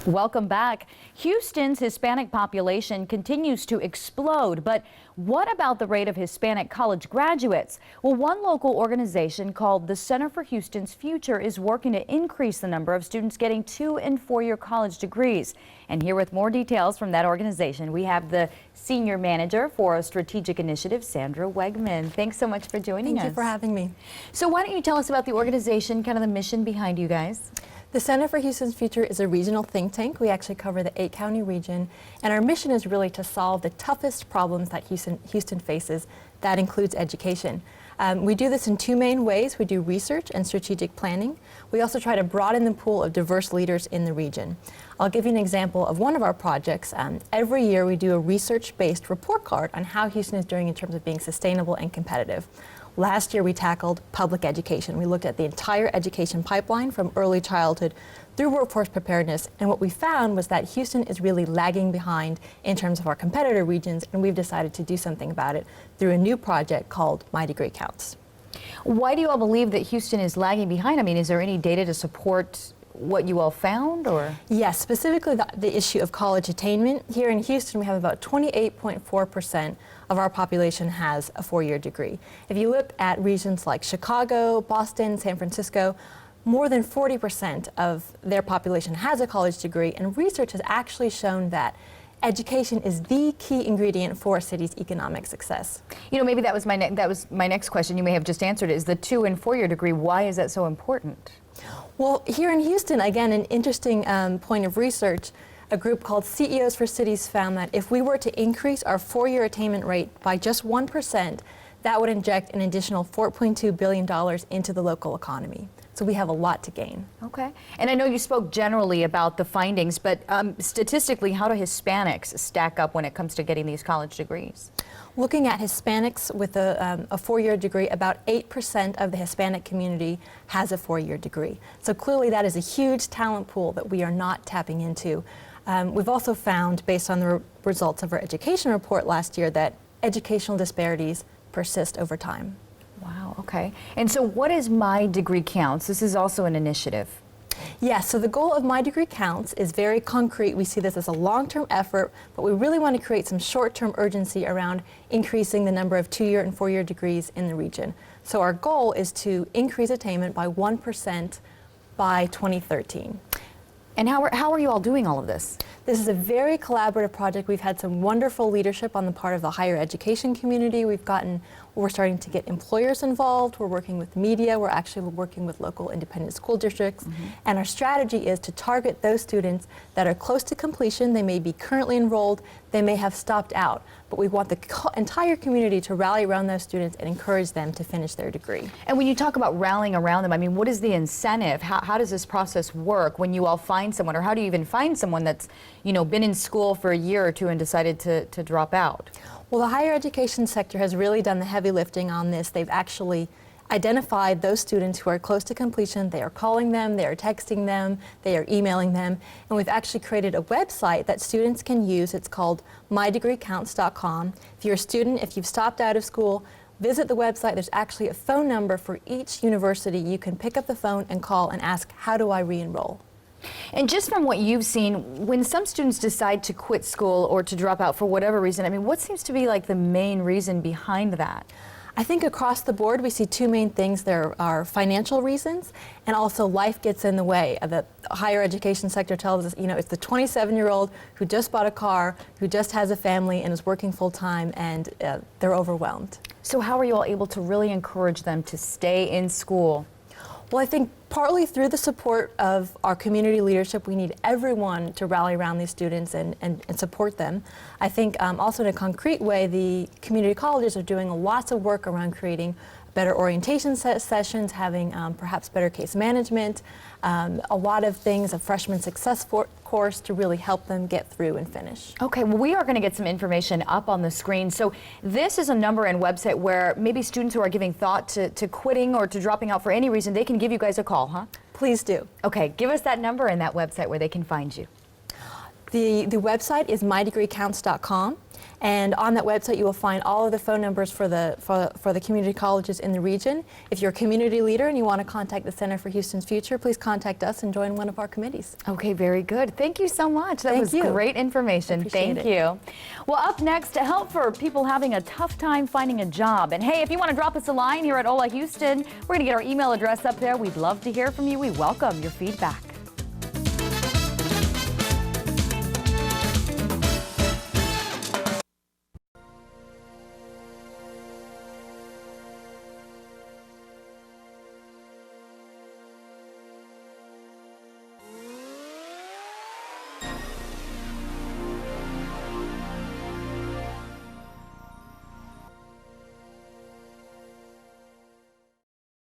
Welcome back. Houston's Hispanic population continues to explode, but what about the rate of Hispanic college graduates? Well, one local organization called the Center for Houston's Future is working to increase the number of students getting 2- and 4-year college degrees. And here with more details from that organization, we have the Senior Manager for a Strategic Initiative, Sandra Wegmann. Thanks so much for joining us. Thank you for having me. So why don't you tell us about the organization, kind of the mission behind you guys? The Center for Houston's Future is a regional think tank. We actually cover the 8-county region, and our mission is really to solve the toughest problems that Houston faces. That includes education. We do this in two main ways. We do research and strategic planning. We also try to broaden the pool of diverse leaders in the region. I'll give you an example of one of our projects. Every year we do a research-based report card on how Houston is doing in terms of being sustainable and competitive. Last year we tackled public education. We looked at the entire education pipeline from early childhood through workforce preparedness, and what we found was that Houston is really lagging behind in terms of our competitor regions, and we've decided to do something about it through a new project called My Degree Counts. Why do you all believe that Houston is lagging behind? I mean, is there any data to support what you all found, or? Yes, specifically the issue of college attainment. Here in Houston, we have about 28.4% of our population has a 4-year degree. If you look at regions like Chicago, Boston, San Francisco, more than 40% of their population has a college degree, and research has actually shown that education is the key ingredient for a city's economic success. You know, maybe that was my next question. You may have just answered it. Is the 2- and 4-year degree, why is that so important? Well, here in Houston, again, an interesting point of research, a group called CEOs for Cities found that if we were to increase our 4-year attainment rate by just 1%, that would inject an additional $4.2 billion into the local economy. So we have a lot to gain. Okay. And I know you spoke generally about the findings, but statistically, how do Hispanics stack up when it comes to getting these college degrees? Looking at Hispanics with a 4-year degree, about 8% of the Hispanic community has a 4-year degree. So clearly that is a huge talent pool that we are not tapping into. We've also found, based on the results of our education report last year, that educational disparities persist over time. Wow, okay. And so what is My Degree Counts? This is also an initiative. Yes, so the goal of My Degree Counts is very concrete. We see this as a long-term effort, but we really want to create some short-term urgency around increasing the number of 2-year and 4-year degrees in the region. So our goal is to increase attainment by 1% by 2013. And how are you all doing all of this? This is a very collaborative project. We've had some wonderful leadership on the part of the higher education community. We're starting to get employers involved. We're working with media. We're actually working with local independent school districts. And our strategy is to target those students that are close to completion. They may be currently enrolled. They may have stopped out. But we want the entire community to rally around those students and encourage them to finish their degree. And when you talk about rallying around them, I mean, what is the incentive? How does this process work when you all find someone, or how do you even find someone that's, you know, been in school for a year or two and decided to drop out? Well, the higher education sector has really done the heavy lifting on this. They've actually identified those students who are close to completion. They are calling them, they are texting them, they are emailing them, and we've actually created a website that students can use. It's called mydegreecounts.com. If you're a student, if you've stopped out of school, visit the website. There's actually a phone number for each university. You can pick up the phone and call and ask, how do I re-enroll? And just from what you've seen, when some students decide to quit school or to drop out for whatever reason, I mean, what seems to be like the main reason behind that? I think across the board we see two main things. There are financial reasons, and also life gets in the way. The higher education sector tells us, you know, it's the 27-year-old who just bought a car, who just has a family and is working full-time, and they're overwhelmed. So how are you all able to really encourage them to stay in school? Well, I think partly through the support of our community leadership. We need everyone to rally around these students and support them. I think also in a concrete way, the community colleges are doing lots of work around creating better orientation sessions, having perhaps better case management, a lot of things, a freshman success course to really help them get through and finish. Okay, well, we are going to get some information up on the screen. So this is a number and website where maybe students who are giving thought to quitting or to dropping out for any reason, they can give you guys a call, huh? Please do. Okay, give us that number and that website where they can find you. The website is mydegreecounts.com. And on that website, you will find all of the phone numbers for the community colleges in the region. If you're a community leader and you want to contact the Center for Houston's Future, please contact us and join one of our committees. Okay, very good. Thank you so much. That was great information. Thank you. Well, up next, to help for people having a tough time finding a job. And hey, if you want to drop us a line here at Hola Houston, we're going to get our email address up there. We'd love to hear from you. We welcome your feedback.